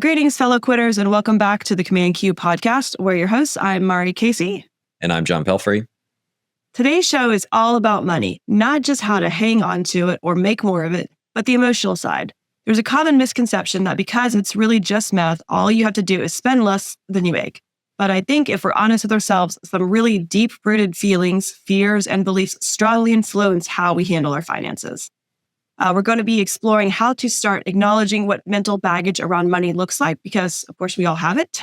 Greetings, fellow quitters, and welcome back to the CMDQ podcast. We're your hosts. I'm Maari Casey. And I'm John Pelfrey. Today's show is all about money, not just how to hang on to it or make more of it, but the emotional side. There's a common misconception that because it's really just math, all you have to do is spend less than you make. But I think if we're honest with ourselves, some really deep-rooted feelings, fears, and beliefs strongly influence how we handle our finances. We're going to be exploring how to start acknowledging what mental baggage around money looks like, because, of course, we all have it.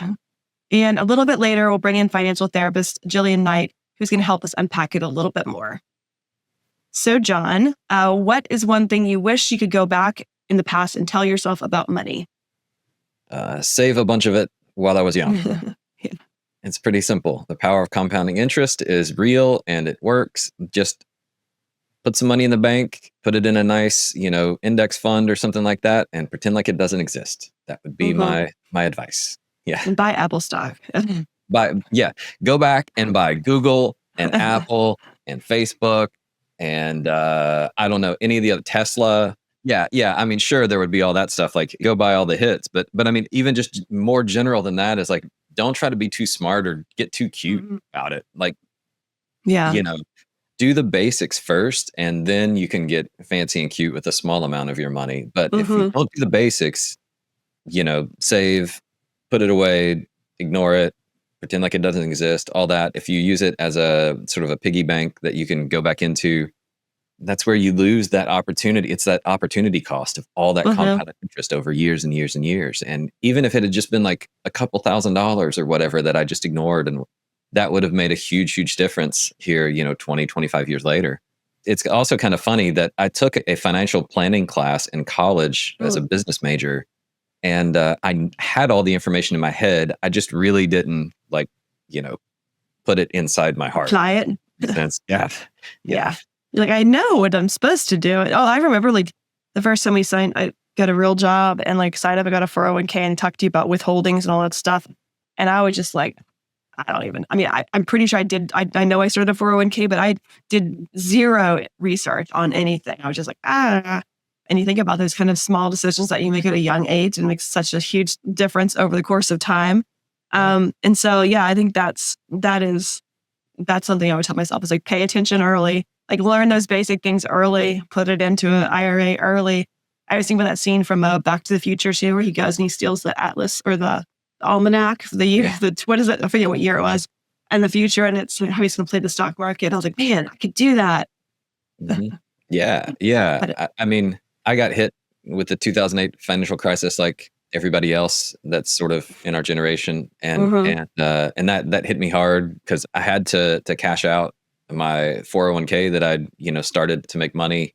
And a little bit later, we'll bring in financial therapist Jillian Knight, who's going to help us unpack it a little bit more. So, John, what is one thing you wish you could go back in the past and tell yourself about money? Save a bunch of it while I was young. Yeah. It's pretty simple. The power of compounding interest is real and it works. Just put some money in the bank, put it in a nice, index fund or something like that, and pretend like it doesn't exist. That would be my advice. Yeah. And buy Apple stock. Go back and buy Google and Apple and Facebook and I don't know, any of the other Tesla. Yeah. I mean, sure, there would be all that stuff. Like, go buy all the hits, but I mean, even just more general than that is like, don't try to be too smart or get too cute about it. Like, do the basics first, and then you can get fancy and cute with a small amount of your money. But if you don't do the basics, save, put it away, ignore it, pretend like it doesn't exist, all that. If you use it as a sort of a piggy bank that you can go back into, that's where you lose that opportunity. It's that opportunity cost of all that compounded interest over years and years and years. And even if it had just been like a couple $1,000s or whatever that I just ignored, and that would have made a huge, huge difference here, 20, 25 years later. It's also kind of funny that I took a financial planning class in college as a business major, and I had all the information in my head. I just really didn't put it inside my heart. Apply it. Yeah. You're like, I know what I'm supposed to do. Oh, I remember the first time I got a real job and signed up, I got a 401k and talked to you about withholdings and all that stuff. And I was just like, I'm pretty sure I know I started a 401k, but I did zero research on anything. I was just like, And you think about those kind of small decisions that you make at a young age and makes such a huge difference over the course of time. And so, I think that's something I would tell myself is like, pay attention early, learn those basic things early, put it into an IRA early. I was thinking about that scene from Back to the Future too, where he goes and he steals the atlas or the almanac for the year, what is it? I forget what year it was, and the future, and it's how he's going to play the stock market. I was like, man, I could do that. Yeah. I mean, I got hit with the 2008 financial crisis like everybody else that's sort of in our generation, and that hit me hard because I had to cash out my 401k that I'd started to make money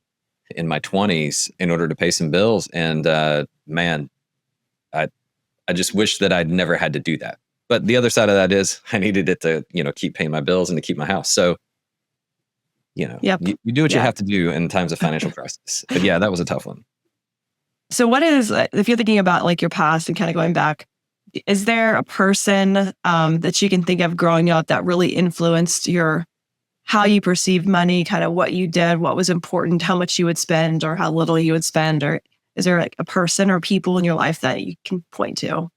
in my 20s in order to pay some bills, and man, I just wish that I'd never had to do that. But the other side of that is I needed it to, keep paying my bills and to keep my house. So, you do what you have to do in times of financial crisis. But that was a tough one. So what is, if you're thinking about your past and kind of going back, is there a person that you can think of growing up that really influenced how you perceived money, kind of what you did, what was important, how much you would spend or how little you would spend? Or is there a person or people in your life that you can point to?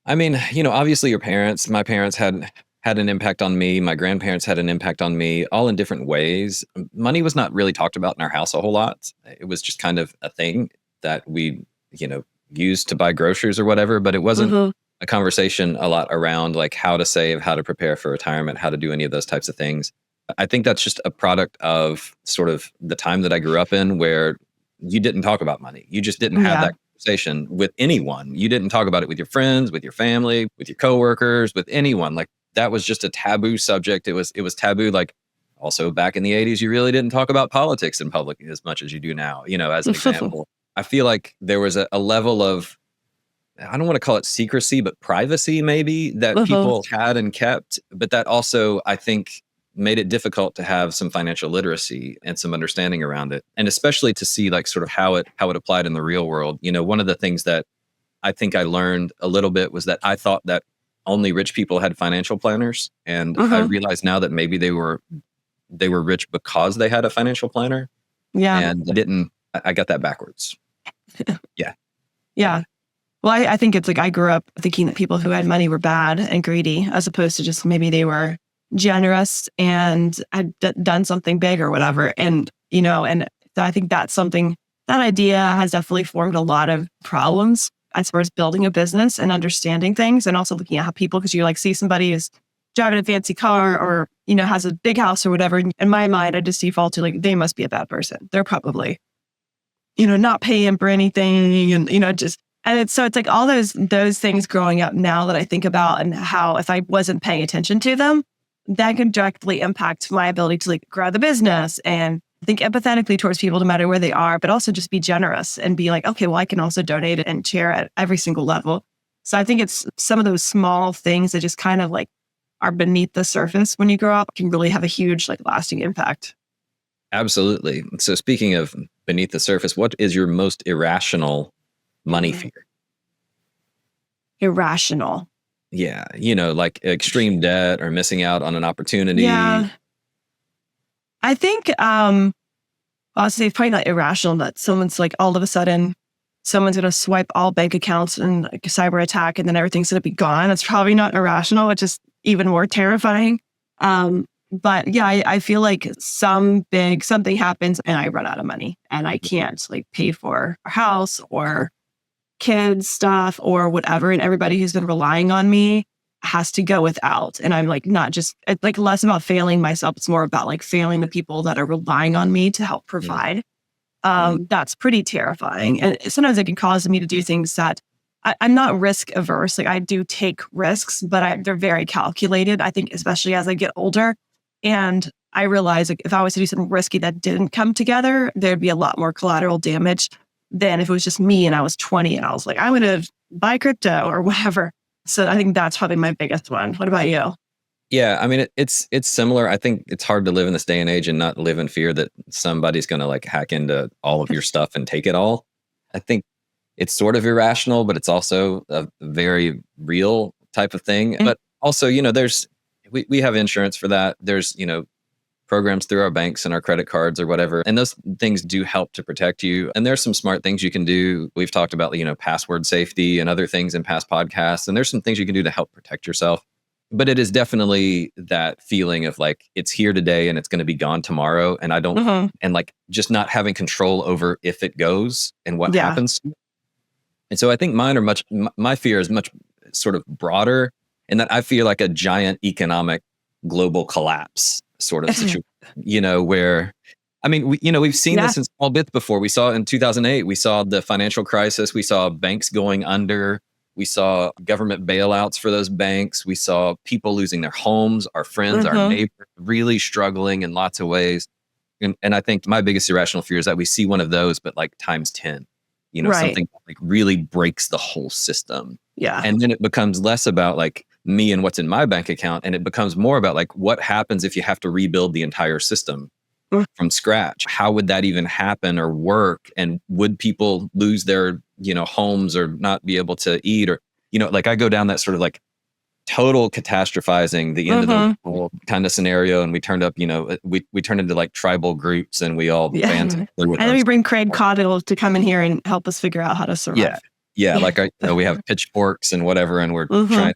I mean, obviously your parents, my parents had an impact on me. My grandparents had an impact on me, all in different ways. Money was not really talked about in our house a whole lot. It was just kind of a thing that we, used to buy groceries or whatever, but it wasn't a conversation a lot around how to save, how to prepare for retirement, how to do any of those types of things. I think that's just a product of sort of the time that I grew up in, where you didn't talk about money. You just didn't have that conversation with anyone. You didn't talk about it with your friends, with your family, with your coworkers, with anyone. That was just a taboo subject. It was taboo. Also back in the 80s, you really didn't talk about politics in public as much as you do now, as an example. I feel like there was a level of, I don't want to call it secrecy, but privacy maybe that people had and kept. But that also, I think, made it difficult to have some financial literacy and some understanding around it. And especially to see sort of how it applied in the real world. One of the things that I think I learned a little bit was that I thought that only rich people had financial planners. And I realize now that maybe they were rich because they had a financial planner. Yeah. And I got that backwards. Yeah. Yeah. Well, I think it's like I grew up thinking that people who had money were bad and greedy, as opposed to just maybe they were generous and had done something big or whatever. And, and I think that's something, that idea has definitely formed a lot of problems as far as building a business and understanding things, and also looking at how people, because you like see somebody who's driving a fancy car or, has a big house or whatever. In my mind, I just default to like, they must be a bad person. They're probably, not paying for anything and, just, and it's like all those things growing up now that I think about, and how if I wasn't paying attention to them, that can directly impact my ability to like grow the business and think empathetically towards people no matter where they are, but also just be generous and be like, okay, well, I can also donate and share at every single level. So I think it's some of those small things that just kind of like are beneath the surface when you grow up can really have a huge like lasting impact. Absolutely. So speaking of beneath the surface, what is your most irrational money fear? Irrational. Yeah. Like extreme debt or missing out on an opportunity. Yeah. I think, honestly, it's probably not irrational that someone's like, all of a sudden, someone's going to swipe all bank accounts and like a cyber attack and then everything's going to be gone. It's probably not irrational. It's just even more terrifying. But yeah, I feel like something happens and I run out of money and I can't like pay for a house or kids stuff or whatever. And everybody who's been relying on me has to go without. And I'm like, not just, it's like less about failing myself. It's more about like failing the people that are relying on me to help provide. That's pretty terrifying. And sometimes it can cause me to do things that I'm not risk averse. Like I do take risks, but they're very calculated. I think, especially as I get older, and I realize like if I was to do something risky that didn't come together, there'd be a lot more collateral damage than if it was just me and I was 20 and I was like, I'm going to buy crypto or whatever. So I think that's probably my biggest one. What about you? Yeah, I mean, it's similar. I think it's hard to live in this day and age and not live in fear that somebody's going to like hack into all of your stuff and take it all. I think it's sort of irrational, but it's also a very real type of thing. But also, we have insurance for that. There's, programs through our banks and our credit cards or whatever. And those things do help to protect you. And there's some smart things you can do. We've talked about, password safety and other things in past podcasts. And there's some things you can do to help protect yourself. But it is definitely that feeling of like, it's here today and it's going to be gone tomorrow. And I don't, and like just not having control over if it goes and what happens. And so I think my fear is much sort of broader in that I feel like a giant economic global collapse sort of situation, where, I mean, we've seen this in small bits before. We saw in 2008, we saw the financial crisis. We saw banks going under. We saw government bailouts for those banks. We saw people losing their homes, our friends, our neighbors really struggling in lots of ways. And I think my biggest irrational fear is that we see one of those, but like times 10, something that like really breaks the whole system. Yeah. And then it becomes less about like me and what's in my bank account. And it becomes more about like, what happens if you have to rebuild the entire system from scratch? How would that even happen or work? And would people lose their, homes or not be able to eat or, like I go down that sort of like total catastrophizing the end of the world kind of scenario. And we turned up, we turned into like tribal groups and we all band together with and then we bring Craig Caudill to come in here and help us figure out how to survive. Yeah. Like we have pitchforks and whatever, and we're trying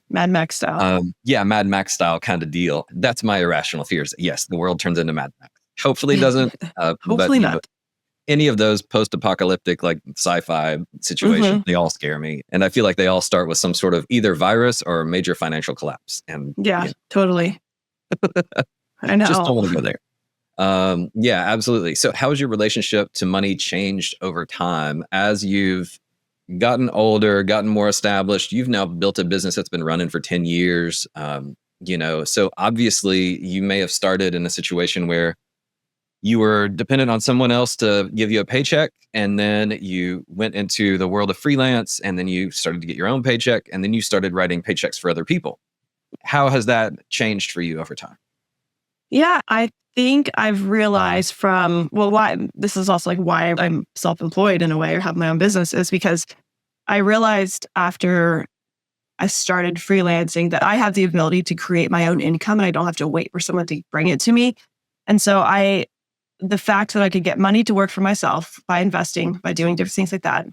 Mad Max style. Mad Max style kind of deal. That's my irrational fears. Yes, the world turns into Mad Max. Hopefully it doesn't. Hopefully not. Any of those post-apocalyptic like sci-fi situations, they all scare me. And I feel like they all start with some sort of either virus or major financial collapse. And totally. I know. Just don't want to go there. Yeah, absolutely. So how has your relationship to money changed over time as you've gotten older, gotten more established? You've now built a business that's been running for 10 years. So obviously you may have started in a situation where you were dependent on someone else to give you a paycheck, and then you went into the world of freelance, and then you started to get your own paycheck, and then you started writing paychecks for other people. How has that changed for you over time? Yeah, I think I've realized why this is also like why I'm self-employed in a way or have my own business, is because I realized after I started freelancing that I have the ability to create my own income and I don't have to wait for someone to bring it to me. And so the fact that I could get money to work for myself by investing, by doing different things like that,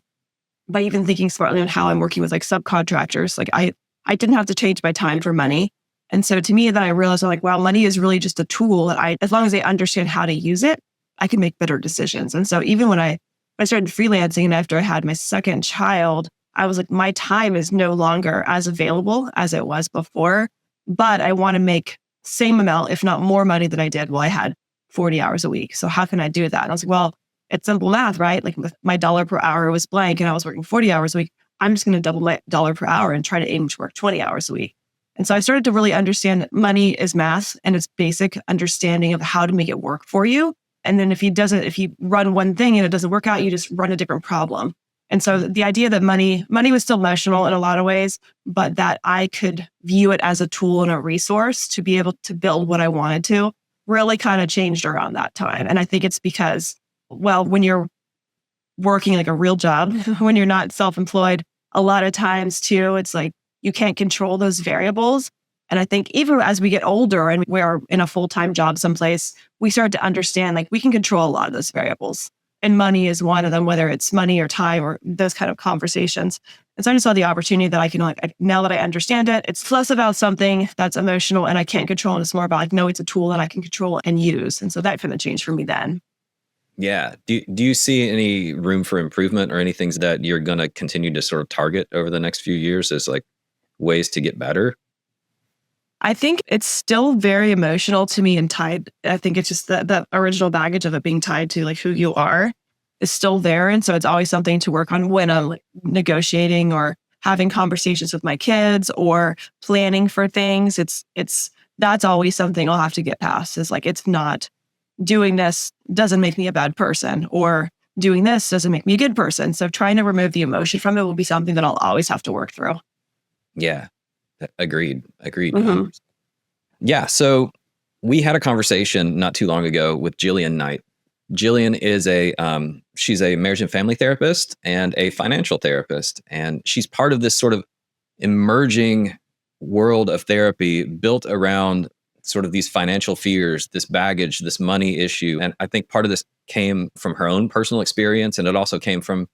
by even thinking smartly on how I'm working with like subcontractors. Like I didn't have to change my time for money. And so to me, then I realized I'm like, wow, money is really just a tool that as long as I understand how to use it, I can make better decisions. And so even when I started freelancing and after I had my second child, I was like, my time is no longer as available as it was before, but I want to make same amount, if not more money than I did while I had 40 hours a week. So how can I do that? And I was like, well, it's simple math, right? Like my dollar per hour was blank and I was working 40 hours a week. I'm just going to double my dollar per hour and try to aim to work 20 hours a week. And so I started to really understand that money is math and it's basic understanding of how to make it work for you. And then if you run one thing and it doesn't work out, you just run a different problem. And so the idea that money was still emotional in a lot of ways, but that I could view it as a tool and a resource to be able to build what I wanted to really kind of changed around that time. And I think it's because, well, when you're working like a real job, when you're not self-employed, a lot of times too, it's like you can't control those variables. And I think even as we get older and we're in a full-time job someplace, we start to understand like we can control a lot of those variables. And money is one of them, whether it's money or time or those kind of conversations. And so I just saw the opportunity that I can, like, now that I understand it, it's less about something that's emotional and I can't control. And it's more about like, no, it's a tool that I can control and use. And so that kind of changed for me then. Yeah. Do you see any room for improvement or any things that you're going to continue to sort of target over the next few years as like ways to get better? I think it's still very emotional to me and tied. I think it's just that original baggage of it being tied to like who you are is still there. And so it's always something to work on when I'm like negotiating or having conversations with my kids or planning for things. That's always something I'll have to get past. Is like, it's not doing this doesn't make me a bad person or doing this doesn't make me a good person. So trying to remove the emotion from it will be something that I'll always have to work through. Yeah. Agreed. Mm-hmm. Yeah. So we had a conversation not too long ago with Jillian Knight. Jillian is she's a marriage and family therapist and a financial therapist. And she's part of this sort of emerging world of therapy built around sort of these financial fears, this baggage, this money issue. And I think part of this came from her own personal experience. And it also came from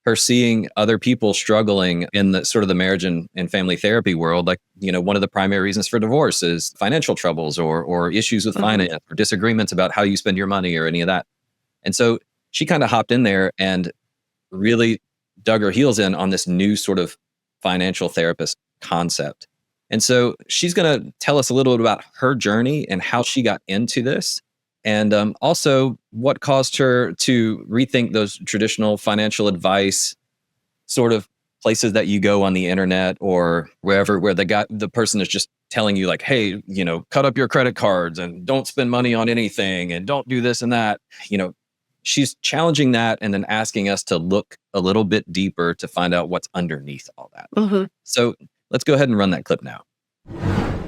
her seeing other people struggling in the sort of the marriage and family therapy world. Like, one of the primary reasons for divorce is financial troubles or issues with finance or disagreements about how you spend your money or any of that. And so she kind of hopped in there and really dug her heels in on this new sort of financial therapist concept. And so she's going to tell us a little bit about her journey and how she got into this. And also what caused her to rethink those traditional financial advice sort of places that you go on the internet or wherever, where the person is just telling you like, hey, cut up your credit cards and don't spend money on anything and don't do this and that. She's challenging that and then asking us to look a little bit deeper to find out what's underneath all that. Mm-hmm. So let's go ahead and run that clip now.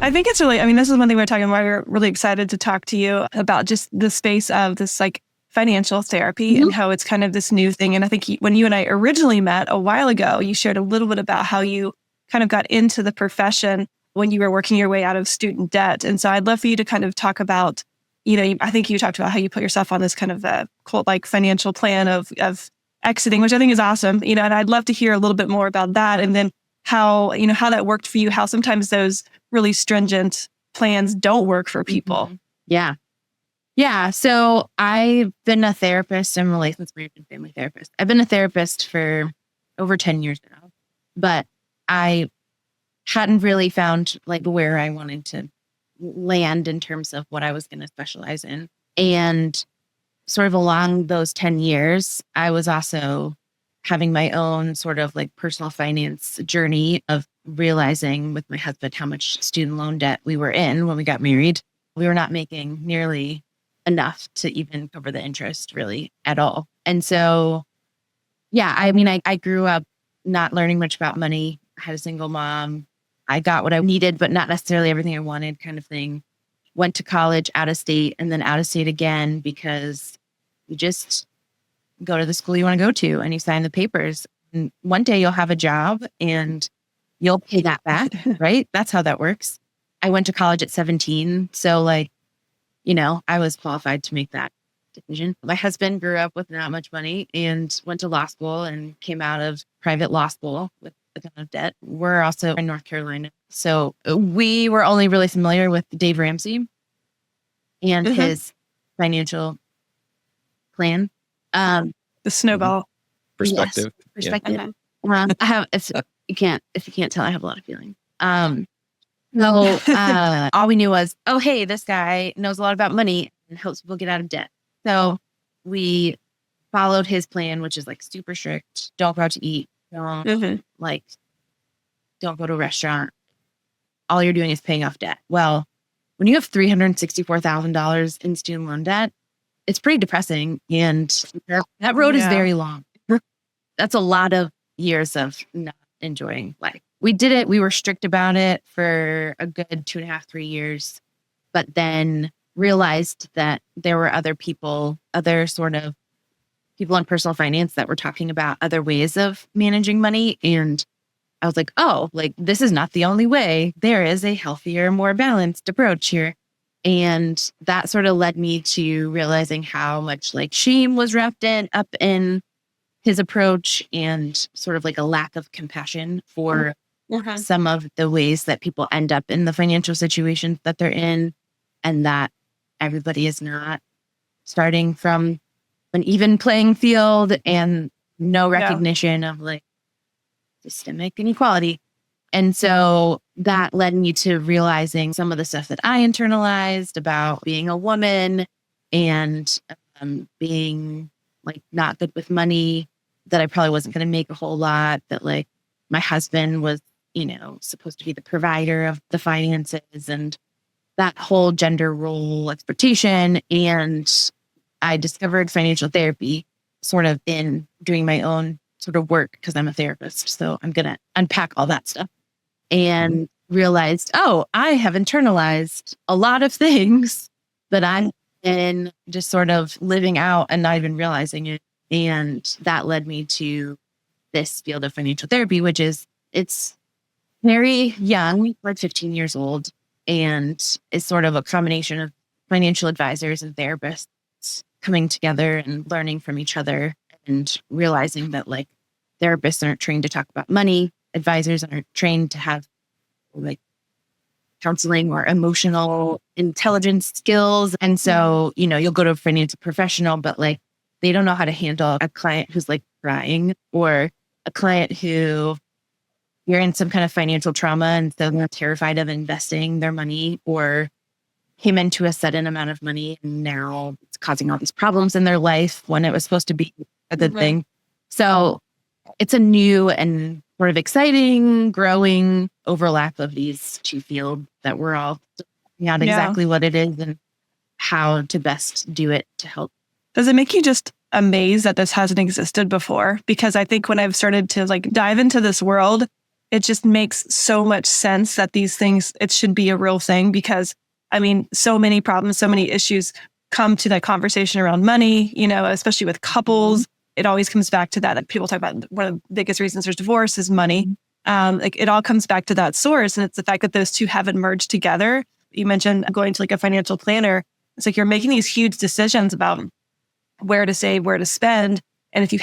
I think it's really, this is one thing we were talking about. We're really excited to talk to you about just the space of this like financial therapy and how it's kind of this new thing. And I think when you and I originally met a while ago, you shared a little bit about how you kind of got into the profession when you were working your way out of student debt. And so I'd love for you to kind of talk about, I think you talked about how you put yourself on this kind of cult-like financial plan of exiting, which I think is awesome. And I'd love to hear a little bit more about that. And then how that worked for you, how sometimes those really stringent plans don't work for people. Mm-hmm. Yeah. Yeah. So I've been a therapist. I'm a licensed marriage and family therapist. I've been a therapist for over 10 years now, but I hadn't really found like where I wanted to land in terms of what I was going to specialize in. And sort of along those 10 years, I was also having my own sort of like personal finance journey of realizing with my husband how much student loan debt we were in when we got married. We were not making nearly enough to even cover the interest really at all. And so, yeah, I grew up not learning much about money. I had a single mom. I got what I needed, but not necessarily everything I wanted kind of thing. Went to college out of state and then out of state again because you just go to the school you want to go to and you sign the papers. And one day you'll have a job and you'll pay that back, right? That's how that works. I went to college at 17. So I was qualified to make that decision. My husband grew up with not much money and went to law school and came out of private law school with a ton of debt. We're also in North Carolina. So we were only really familiar with Dave Ramsey and his financial plan. The snowball. Perspective. Yes, perspective. Okay. I have, if you can't tell, I have a lot of feelings. All we knew was, oh, hey, this guy knows a lot about money and helps people get out of debt. So we followed his plan, which is like super strict. Don't go out to eat. Don't go to a restaurant. All you're doing is paying off debt. Well, when you have $364,000 in student loan debt, it's pretty depressing. And that road is very long. That's a lot of years of not enjoying life. We did it. We were strict about it for a good 2.5, 3 years, but then realized that there were other people, other sort of people in personal finance that were talking about other ways of managing money. And I was like, oh, like this is not the only way. There is a healthier, more balanced approach here. And that sort of led me to realizing how much like shame was wrapped up in his approach and sort of like a lack of compassion for some of the ways that people end up in the financial situations that they're in, and that everybody is not starting from an even playing field and no recognition of like systemic inequality. And so that led me to realizing some of the stuff that I internalized about being a woman and being like not good with money, that I probably wasn't going to make a whole lot, that like my husband was, supposed to be the provider of the finances, and that whole gender role expectation. And I discovered financial therapy sort of in doing my own sort of work because I'm a therapist. So I'm going to unpack all that stuff and realized, oh, I have internalized a lot of things that I'm in just sort of living out and not even realizing it. And that led me to this field of financial therapy, which is, it's very young, like 15 years old, and is sort of a combination of financial advisors and therapists coming together and learning from each other and realizing that like therapists aren't trained to talk about money. Advisors aren't trained to have like counseling or emotional intelligence skills. And so, you'll go to a financial professional, but like they don't know how to handle a client who's like crying, or a client who you're in some kind of financial trauma and so they're terrified of investing their money, or came into a sudden amount of money and now it's causing all these problems in their life when it was supposed to be a good thing. So it's a new and sort of exciting, growing overlap of these two fields that we're all figuring out exactly what it is and how to best do it to help. Does it make you just amazed that this hasn't existed before? Because I think when I've started to like dive into this world, it just makes so much sense that these things, it should be a real thing, because I mean, so many problems, so many issues come to that conversation around money, especially with couples. It always comes back to that. Like people talk about one of the biggest reasons there's divorce is money. Like it all comes back to that source. And it's the fact that those two haven't merged together. You mentioned going to like a financial planner. It's like you're making these huge decisions about where to save, where to spend. And if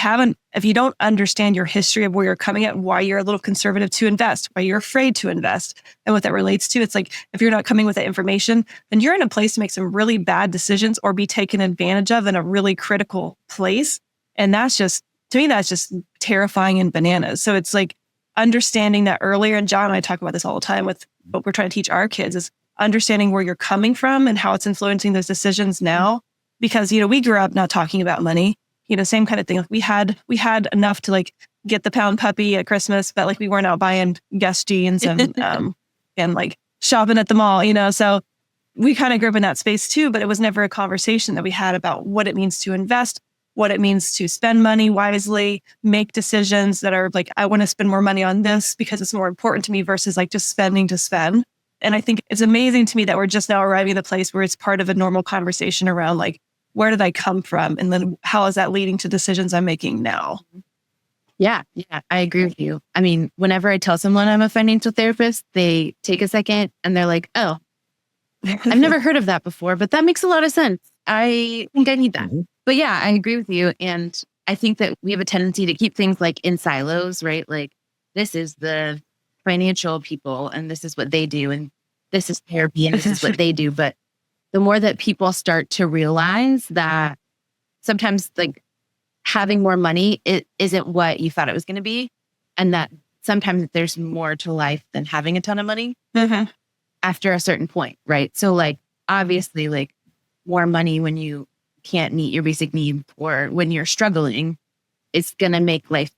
you don't understand your history of where you're coming at, why you're a little conservative to invest, why you're afraid to invest, and what that relates to, it's like, if you're not coming with that information, then you're in a place to make some really bad decisions or be taken advantage of in a really critical place. And that's just, to me, that's just terrifying and bananas. So it's like understanding that earlier, and John and I talk about this all the time with what we're trying to teach our kids, is understanding where you're coming from and how it's influencing those decisions now. Because, we grew up not talking about money. Same kind of thing. Like we had enough to like get the pound puppy at Christmas, but like we weren't out buying Guess jeans and and like shopping at the mall, So we kind of grew up in that space too, but it was never a conversation that we had about what it means to invest, what it means to spend money wisely, make decisions that are like, I want to spend more money on this because it's more important to me versus like just spending to spend. And I think it's amazing to me that we're just now arriving at the place where it's part of a normal conversation around like, where did I come from? And then how is that leading to decisions I'm making now? Yeah, I agree with you. I mean, whenever I tell someone I'm a financial therapist, they take a second and they're like, oh, I've never heard of that before, but that makes a lot of sense. I think I need that. Mhm. But yeah, I agree with you. And I think that we have a tendency to keep things like in silos, right? Like this is the financial people and this is what they do. And this is therapy and this is what they do. But the more that people start to realize that sometimes like having more money, it isn't what you thought it was going to be. And that sometimes there's more to life than having a ton of money after a certain point, right? So like, obviously like more money when you can't meet your basic needs or when you're struggling, it's going to make life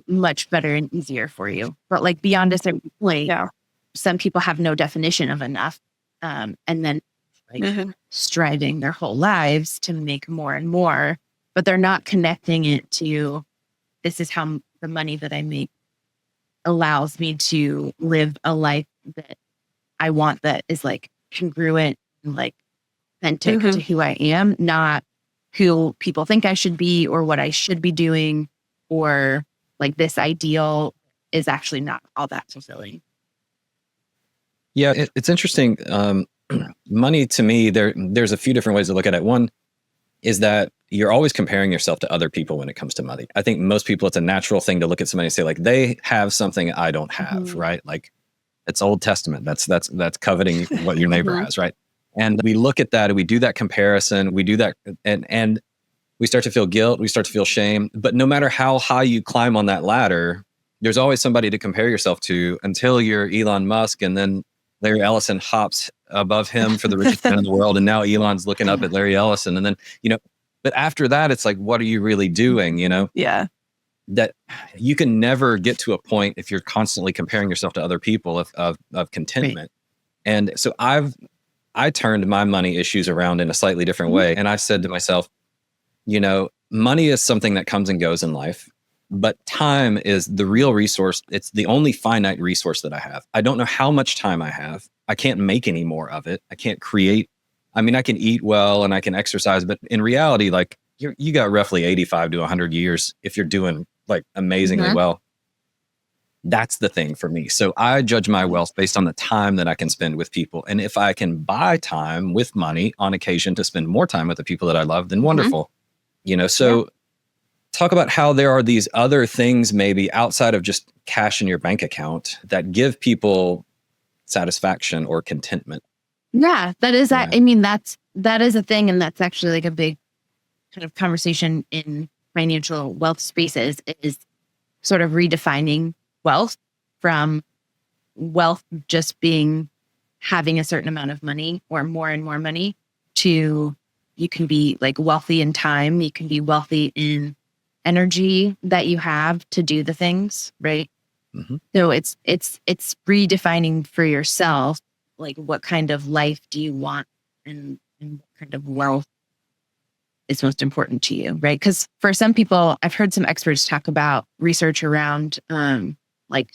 much better and easier for you. But like beyond a certain point, Yeah. some people have no definition of enough. And then like striving their whole lives to make more and more, but they're not connecting it to this is how the money that I make allows me to live a life that I want, that is like congruent and like authentic to who I am, not who people think I should be or what I should be doing, or like this ideal is actually not all that fulfilling. Yeah, it's interesting. Money to me, there's a few different ways to look at it. One is that you're always comparing yourself to other people when it comes to money. I think most people, it's a natural thing to look at somebody and say like, they have something I don't have, right? Like it's Old Testament. That's coveting what your neighbor has, right? And we look at that and we do that comparison. We do that and we start to feel guilt. We start to feel shame. But no matter how high you climb on that ladder, there's always somebody to compare yourself to until you're Elon Musk, and then Larry Ellison hops above him for the richest man in the world. And now Elon's looking up at Larry Ellison. And then, but after that, it's like, what are you really doing? Yeah. That you can never get to a point if you're constantly comparing yourself to other people of contentment. Right. And so I turned my money issues around in a slightly different way. And I said to myself, money is something that comes and goes in life, but time is the real resource. It's the only finite resource that I have. I don't know how much time I have. I can't make any more of it. I can't create. I mean, I can eat well and I can exercise, but in reality, like you got roughly 85 to 100 years if you're doing like amazingly well. That's the thing for me. So I judge my wealth based on the time that I can spend with people. And if I can buy time with money on occasion to spend more time with the people that I love, then wonderful. Talk about how there are these other things maybe outside of just cash in your bank account that give people satisfaction or contentment. Yeah, that is that. I mean, that is a thing. And that's actually like a big kind of conversation in financial wealth spaces, is sort of redefining wealth from wealth just being having a certain amount of money or more and more money to you can be like wealthy in time. You can be wealthy in energy that you have to do the things, right? So it's redefining for yourself, like what kind of life do you want and what kind of wealth is most important to you, right? Because for some people, I've heard some experts talk about research around like,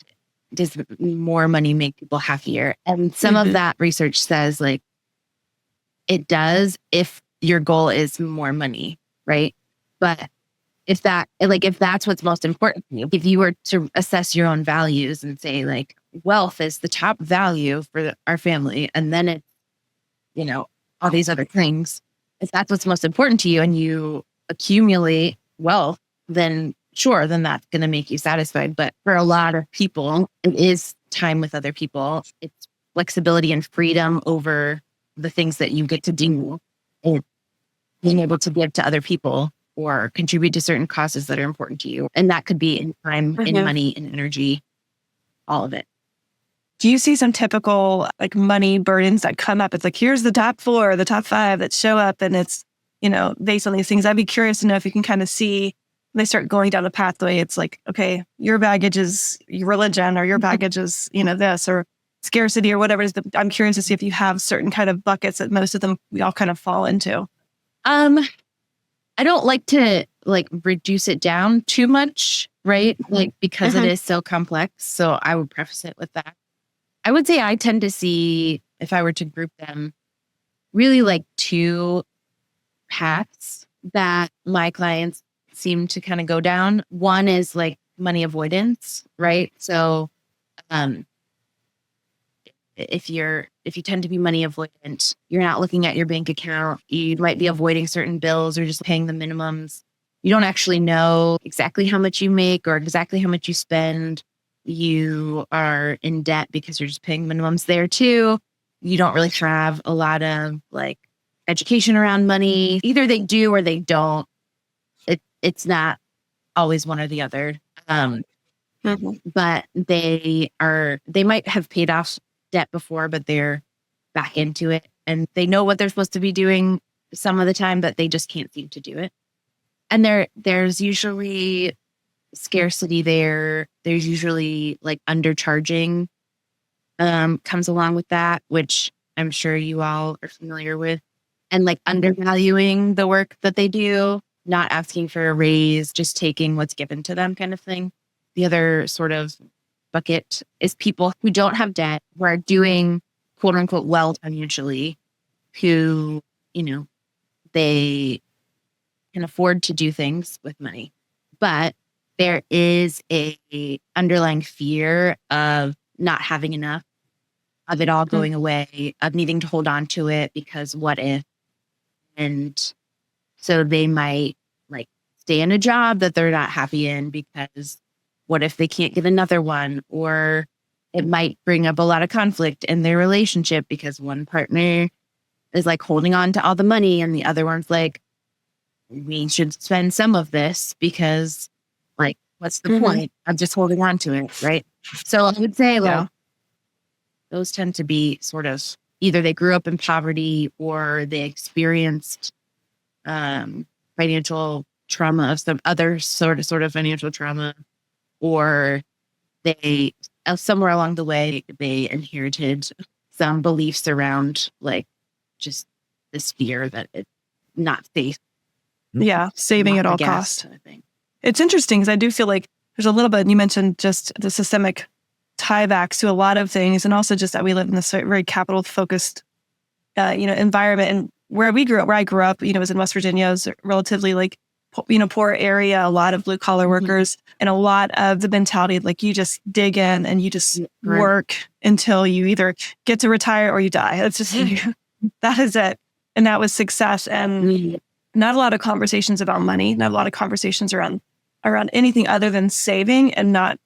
does more money make people happier? And some of that research says like it does if your goal is more money, right? But if that's what's most important to you, if you were to assess your own values and say like wealth is the top value for our family, and then it's, all these other things, if that's what's most important to you and you accumulate wealth, then sure, then that's going to make you satisfied. But for a lot of people, it is time with other people. It's flexibility and freedom over the things that you get to do and being able to give to other people or contribute to certain causes that are important to you. And that could be in time, in money, in energy, all of it. Do you see some typical like money burdens that come up? It's like, here's the top 4, the top 5 that show up, and it's, based on these things. I'd be curious to know if you can kind of see when they start going down the pathway. It's like, okay, your baggage is your religion, or your baggage is, this, or scarcity, or whatever it is. I'm curious to see if you have certain kind of buckets that most of them we all kind of fall into. I don't like to like reduce it down too much, right? Like because it is so complex. So I would preface it with that. I would say I tend to see, if I were to group them, really like 2 paths that my clients seem to kind of go down. One is like money avoidance, right? So if you tend to be money avoidant, you're not looking at your bank account, you might be avoiding certain bills or just paying the minimums. You don't actually know exactly how much you make or exactly how much you spend. You are in debt because you're just paying minimums there too. You don't really have a lot of like education around money. Either they do or they don't. It's not always one or the other. But they might have paid off debt before, but they're back into it and they know what they're supposed to be doing some of the time, but they just can't seem to do it. And there's usually scarcity there. There's usually like undercharging comes along with that, which I'm sure you all are familiar with, and like undervaluing the work that they do, not asking for a raise, just taking what's given to them kind of thing. The other sort of bucket is people who don't have debt, who are doing quote unquote well financially, who, they can afford to do things with money. But there is a underlying fear of not having enough, of it all going away, of needing to hold on to it because what if? And so they might like stay in a job that they're not happy in because what if they can't get another one? Or it might bring up a lot of conflict in their relationship because one partner is like holding on to all the money and the other one's like, we should spend some of this because like, what's the point of just holding on to it, right? So I would say like those tend to be sort of either they grew up in poverty or they experienced financial trauma of some other sort of financial trauma, or they somewhere along the way they inherited some beliefs around like just this fear that it's not safe. Yeah, saving at all costs. Kind of thing. It's interesting because I do feel like there's a little bit, you mentioned just the systemic tiebacks to a lot of things, and also just that we live in this very capital focused, environment. And where I grew up, was in West Virginia, is relatively like, poor area, a lot of blue collar workers, and a lot of the mentality, like you just dig in and you just work until you either get to retire or you die. It's just, that is it. And that was success. And not a lot of conversations about money, not a lot of conversations around anything other than saving, and not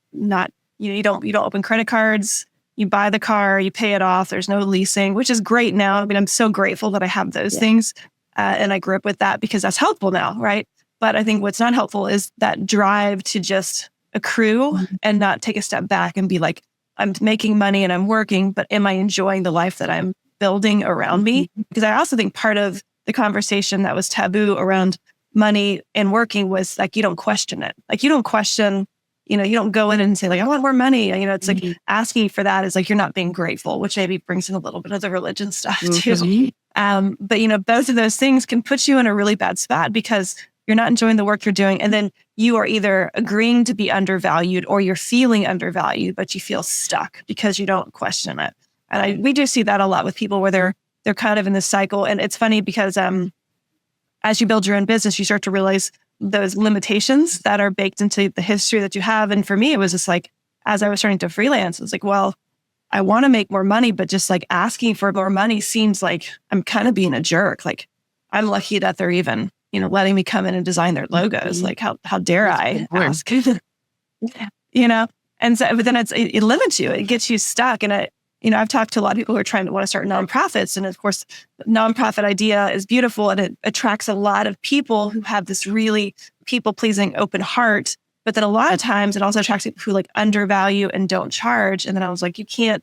you don't open credit cards, you buy the car, you pay it off. There's no leasing, which is great now. I mean, I'm so grateful that I have those things. And I grew up with that because that's helpful now, right? But I think what's not helpful is that drive to just accrue and not take a step back and be like, I'm making money and I'm working, but am I enjoying the life that I'm building around me? Because I also think part of the conversation that was taboo around money and working was like, you don't question it. Like you don't question, you don't go in and say like, I want more money. It's like asking for that is like, you're not being grateful, which maybe brings in a little bit of the religion stuff too. But both of those things can put you in a really bad spot because you're not enjoying the work you're doing. And then you are either agreeing to be undervalued or you're feeling undervalued, but you feel stuck because you don't question it. And we do see that a lot with people where they're kind of in this cycle. And it's funny because as you build your own business, you start to realize those limitations that are baked into the history that you have. And for me, it was just like, as I was starting to freelance, it was like, well, I want to make more money, but just like asking for more money seems like I'm kind of being a jerk. Like I'm lucky that they're even, letting me come in and design their logos. Like how dare I ask, And so, but then it limits you, it gets you stuck. And I've talked to a lot of people who are want to start nonprofits. And of course, the nonprofit idea is beautiful and it attracts a lot of people who have this really people-pleasing open heart. But then a lot of times it also attracts people who like undervalue and don't charge. And then I was like, you can't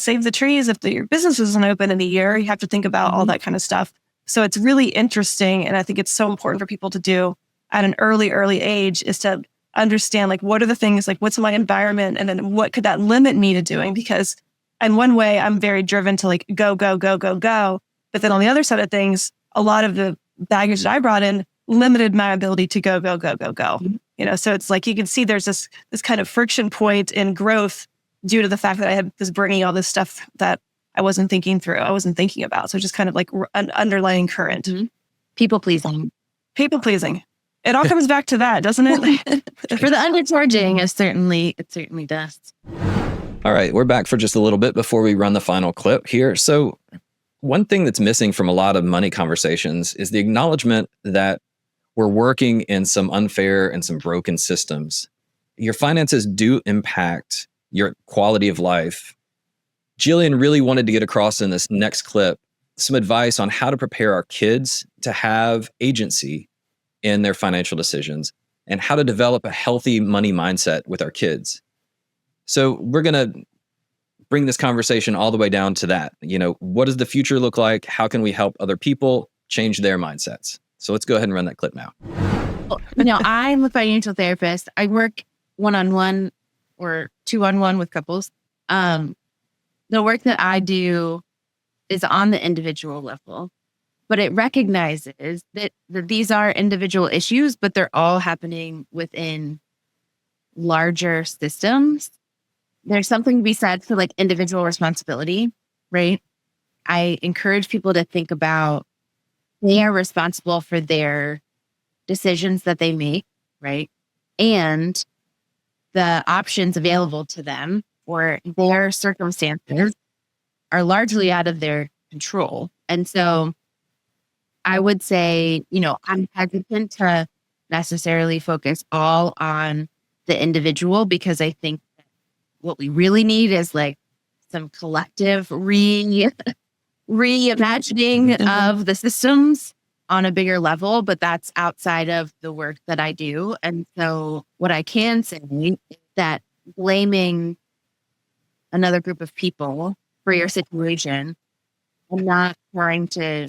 save the trees if your business isn't open in a year. You have to think about all that kind of stuff. So it's really interesting. And I think it's so important for people to do at an early age is to understand like, what are the things, like what's my environment? And then what could that limit me to doing? Because in one way, I'm very driven to like go. But then on the other side of things, a lot of the baggage that I brought in limited my ability to go. So it's like you can see there's this kind of friction point in growth due to the fact that I was bringing all this stuff that I wasn't thinking through, I wasn't thinking about. So just kind of like an underlying current. People pleasing. It all comes back to that, doesn't it? For the undercharging, it certainly does. All right, we're back for just a little bit before we run the final clip here. So, one thing that's missing from a lot of money conversations is the acknowledgement that we're working in some unfair and some broken systems. Your finances do impact your quality of life. Jillian really wanted to get across in this next clip some advice on how to prepare our kids to have agency in their financial decisions and how to develop a healthy money mindset with our kids. So we're going to bring this conversation all the way down to that. What does the future look like? How can we help other people change their mindsets? So let's go ahead and run that clip now. I'm a financial therapist. I work one-on-one or two-on-one with couples. The work that I do is on the individual level, but it recognizes that these are individual issues, but they're all happening within larger systems. There's something to be said for like individual responsibility, right? I encourage people to think about they are responsible for their decisions that they make, right? And the options available to them or their circumstances are largely out of their control. And so I would say, I'm hesitant to necessarily focus all on the individual because I think what we really need is like some collective reimagining of the systems on a bigger level, but that's outside of the work that I do. And so what I can say is that blaming another group of people for your situation and not trying to,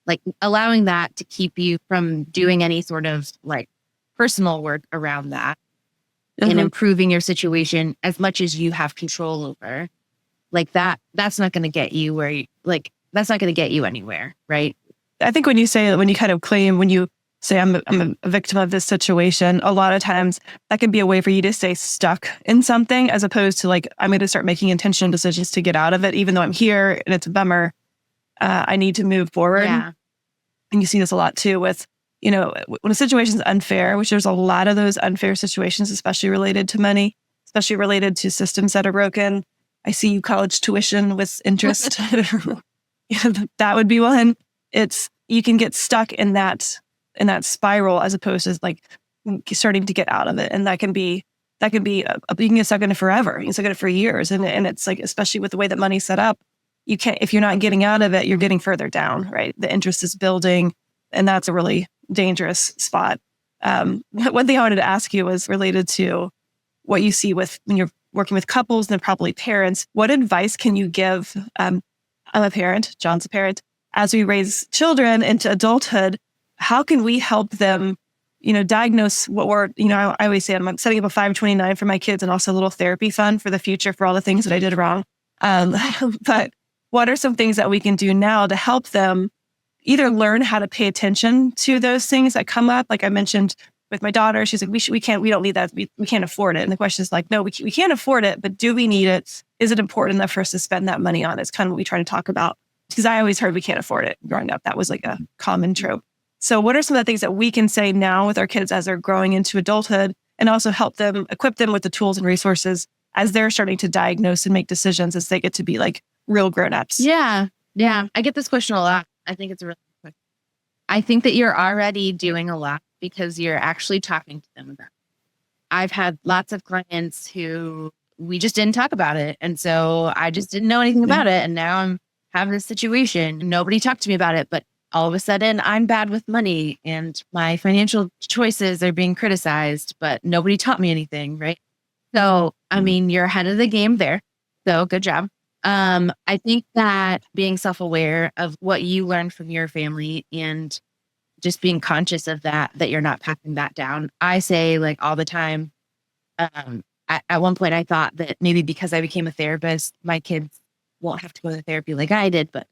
like allowing that to keep you from doing any sort of like personal work around that and improving your situation as much as you have control over, like that's not going to get you that's not going to get you anywhere, right? I think when you kind of claim, when you say I'm a victim of this situation, a lot of times that can be a way for you to stay stuck in something as opposed to like, I'm going to start making intentional decisions to get out of it, even though I'm here and it's a bummer. I need to move forward. Yeah. And you see this a lot too with, when a situation is unfair, which there's a lot of those unfair situations, especially related to money, especially related to systems that are broken. I see you college tuition with interest. That would be one. You can get stuck in that spiral as opposed to like starting to get out of it. And that can be you can get stuck in it forever. You can get stuck in it for years. And it's like, especially with the way that money's set up, you can't, if you're not getting out of it, you're getting further down, right? The interest is building, and that's a really dangerous spot. One thing I wanted to ask you was related to what you see with when you're working with couples and probably parents. What advice can you give? I'm a parent, John's a parent. As we raise children into adulthood, how can we help them, diagnose what we're, I always say I'm setting up a 529 for my kids and also a little therapy fund for the future for all the things that I did wrong. But what are some things that we can do now to help them either learn how to pay attention to those things that come up? Like I mentioned with my daughter, she's like, we don't need that. We can't afford it. And the question is like, no, we can't afford it, but do we need it? Is it important enough for us to spend that money on? It's kind of what we try to talk about. Because I always heard we can't afford it growing up. That was like a common trope. So what are some of the things that we can say now with our kids as they're growing into adulthood and also help them, equip them with the tools and resources as they're starting to diagnose and make decisions as they get to be like real grown-ups? Yeah. I get this question a lot. I think it's a really good question. I think that you're already doing a lot because you're actually talking to them about it. I've had lots of clients who we just didn't talk about it. And so I just didn't know anything about it. And now I'm having this situation. Nobody talked to me about it, but all of a sudden I'm bad with money and my financial choices are being criticized, but nobody taught me anything, right? So, I mean, you're ahead of the game there. So good job. I think that being self-aware of what you learned from your family and just being conscious of that you're not passing that down. I say like all the time, at one point I thought that maybe because I became a therapist, my kids won't have to go to therapy like I did, but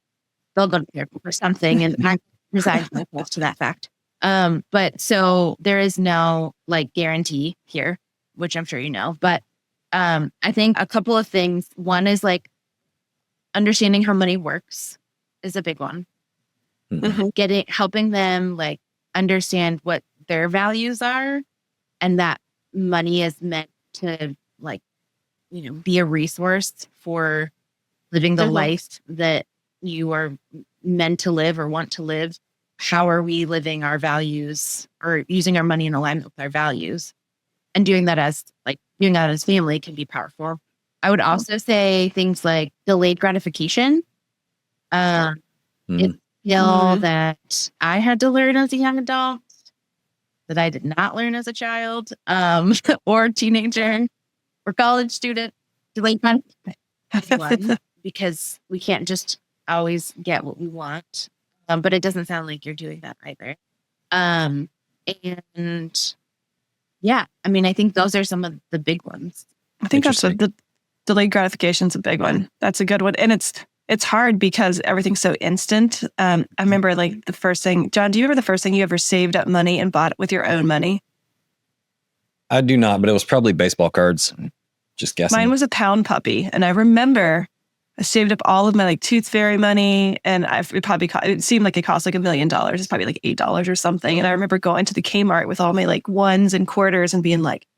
they'll go to therapy for something. And I resigned myself to that fact. But so there is no like guarantee here, which I'm sure you know, but I think a couple of things. One is like understanding how money works is a big one. Mm-hmm. Helping them like understand what their values are and that money is meant to like be a resource for living the life that you are meant to live or want to live. How are we living our values or using our money in alignment with our values? And doing that as family can be powerful. I would also say things like delayed gratification. It's a skill that I had to learn as a young adult that I did not learn as a child or teenager or college student. Delayed gratification because we can't just always get what we want. But it doesn't sound like you're doing that either. And yeah, I mean, I think those are some of the big ones. I think that's the delayed gratification is a big one. That's a good one. And it's hard because everything's so instant. I remember like the first thing, John, do you remember the first thing you ever saved up money and bought with your own money? I do not, but it was probably baseball cards. Just guessing. Mine was a pound puppy. And I remember I saved up all of my like Tooth Fairy money, and it seemed like it cost like $1 million. It's probably like $8 or something. And I remember going to the Kmart with all my like ones and quarters and being like,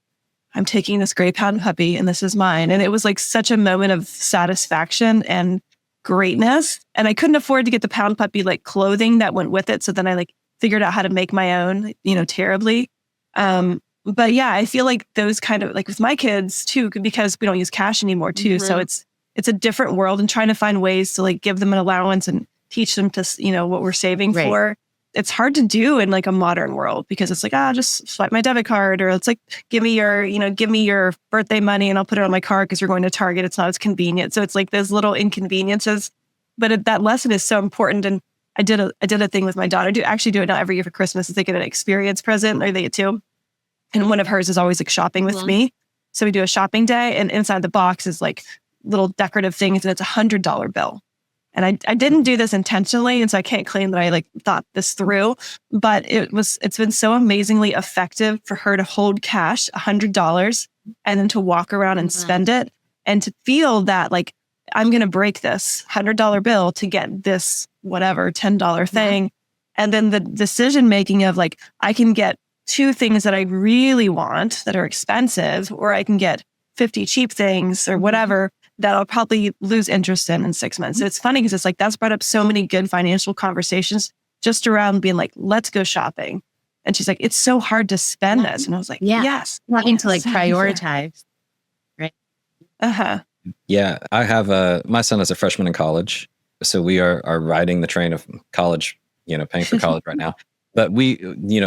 I'm taking this gray pound puppy and this is mine. And it was like such a moment of satisfaction and greatness. And I couldn't afford to get the pound puppy like clothing that went with it. So then I like figured out how to make my own, terribly. But yeah, I feel like those kind of like with my kids too, because we don't use cash anymore too. So it's a different world, and trying to find ways to like give them an allowance and teach them to, what we're saving for. It's hard to do in like a modern world because it's like, just swipe my debit card, or it's like, give me your birthday money and I'll put it on my card because you're going to Target. It's not as convenient. So it's like those little inconveniences, but that lesson is so important. And I did a thing with my daughter. I do it now every year for Christmas. They get an experience present, or they get two. And one of hers is always like shopping with me. So we do a shopping day, and inside the box is like little decorative things, and it's $100 bill. And I didn't do this intentionally, and so I can't claim that I like thought this through, but it's been so amazingly effective for her to hold cash, $100, and then to walk around and spend it, and to feel that like I'm going to break this $100 bill to get this whatever $10 thing. And then the decision making of like, I can get 2 things that I really want that are expensive, or I can get 50 cheap things or whatever that I'll probably lose interest in 6 months. So it's funny because it's like that's brought up so many good financial conversations just around being like, let's go shopping. And she's like, it's so hard to spend this. And I was like, yes. Wanting to like prioritize. Right. Yeah. I have my son is a freshman in college. So we are riding the train of college, paying for college right now. But we,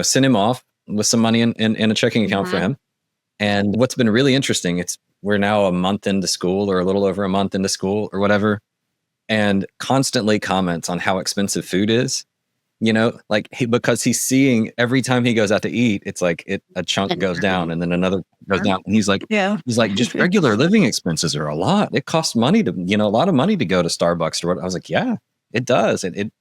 send him off with some money in a checking account for him. And what's been really interesting, we're now a month into school, or a little over a month into school or whatever, and constantly comments on how expensive food is, because he's seeing every time he goes out to eat, it's like a chunk goes down and then another goes down. And he's like, just regular living expenses are a lot. It costs money to, a lot of money to go to Starbucks or what. I was like, yeah, it does. It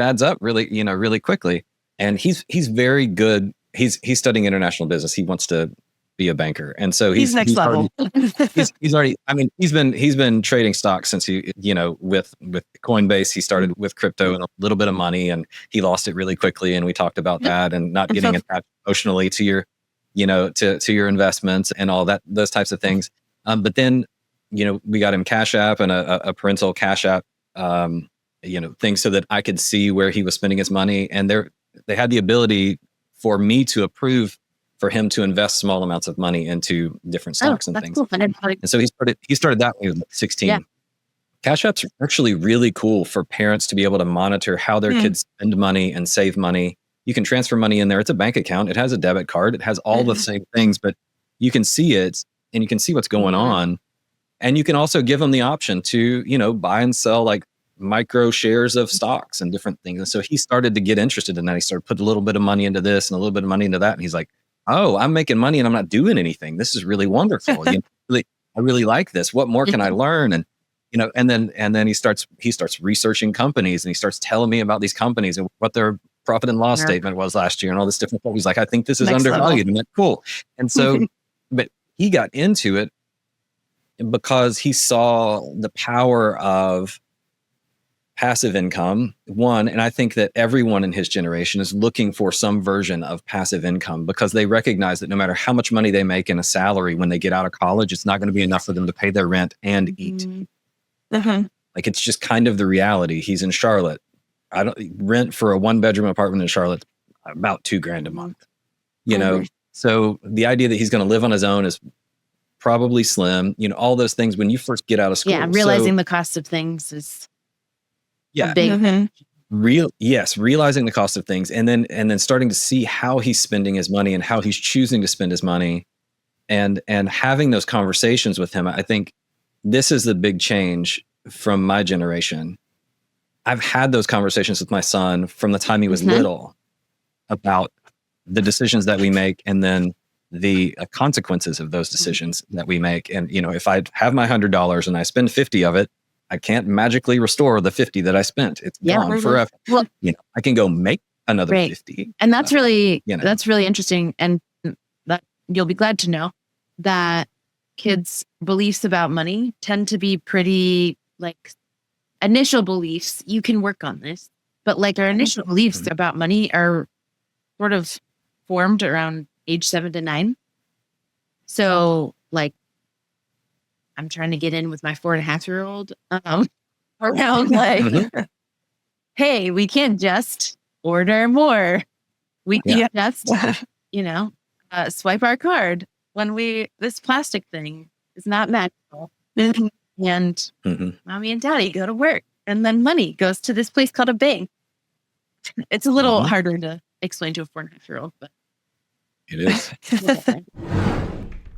adds up really, really quickly. And he's very good. He's studying international business. He wants to be a banker, and so he's next level. He's already. I mean, he's been trading stocks since with Coinbase. He started with crypto and a little bit of money, and he lost it really quickly. And we talked about that, and not getting attached emotionally to your, to your investments and all that, those types of things. But then, we got him Cash App and a parental Cash App, thing so that I could see where he was spending his money, and they had the ability for me to approve for him to invest small amounts of money into different stocks and things. Cool. And so he started that when he was like 16. Yeah. Cash Apps are actually really cool for parents to be able to monitor how their kids spend money and save money. You can transfer money in there. It's a bank account. It has a debit card. It has all the same things, but you can see it and you can see what's going on. And you can also give them the option to, buy and sell like micro shares of stocks and different things. And so he started to get interested in that. He started putting a little bit of money into this and a little bit of money into that. And he's like, oh, I'm making money and I'm not doing anything. This is really wonderful. I really like this. What more can I learn? And, and then he starts researching companies, and he starts telling me about these companies and what their profit and loss statement was last year and all this different stuff. He's like, I think this is undervalued. And that's cool. And so, but he got into it because he saw the power of passive income, one, and I think that everyone in his generation is looking for some version of passive income because they recognize that no matter how much money they make in a salary when they get out of college, it's not going to be enough for them to pay their rent and eat. Mm-hmm. Like, it's just kind of the reality. He's in Charlotte. I don't rent for a 1-bedroom apartment in Charlotte about $2,000 a month, you know? So the idea that he's going to live on his own is probably slim, you know, all those things when you first get out of school. Yeah, realizing the cost of things is a big realizing the cost of things, and then starting to see how he's spending his money and how he's choosing to spend his money, and having those conversations with him. I think this is the big change from my generation. I've had those conversations with my son from the time he was little about the decisions that we make, and then the consequences of those decisions that we make. And, you know, if I have my $100 and I spend 50 of it, I can't magically restore the 50 that I spent. It's gone forever. Well, you know, I can go make another 50. And that's really, you know, that's really interesting. And that you'll be glad to know that kids' beliefs about money tend to be pretty like initial beliefs. You can work on this, but like our initial beliefs about money are sort of formed around age 7 to 9. So like, I'm trying to get in with my 4.5-year-old around like, hey, we can't just order more. We can't just, you know, swipe our card when this plastic thing is not magical. And mommy and daddy go to work, and then money goes to this place called a bank. It's a little harder to explain to a 4.5-year-old, but it is.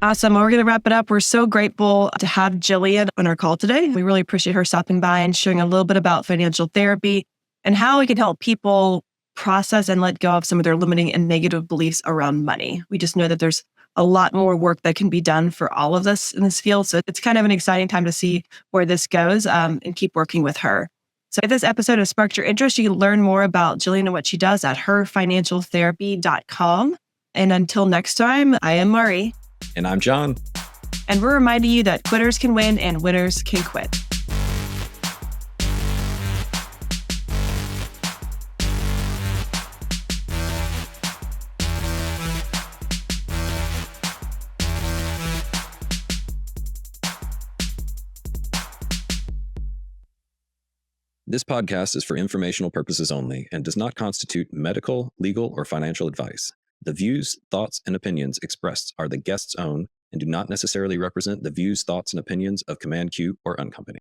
Awesome. Well, we're going to wrap it up. We're so grateful to have Jillian on our call today. We really appreciate her stopping by and sharing a little bit about financial therapy and how we can help people process and let go of some of their limiting and negative beliefs around money. We just know that there's a lot more work that can be done for all of us in this field. So it's kind of an exciting time to see where this goes and keep working with her. So if this episode has sparked your interest, you can learn more about Jillian and what she does at herfinancialtherapy.com. And until next time, I am Maari. And I'm John. And we're reminding you that quitters can win and winners can quit. This podcast is for informational purposes only and does not constitute medical, legal, or financial advice. The views, thoughts, and opinions expressed are the guest's own and do not necessarily represent the views, thoughts, and opinions of Command Q or Uncompany.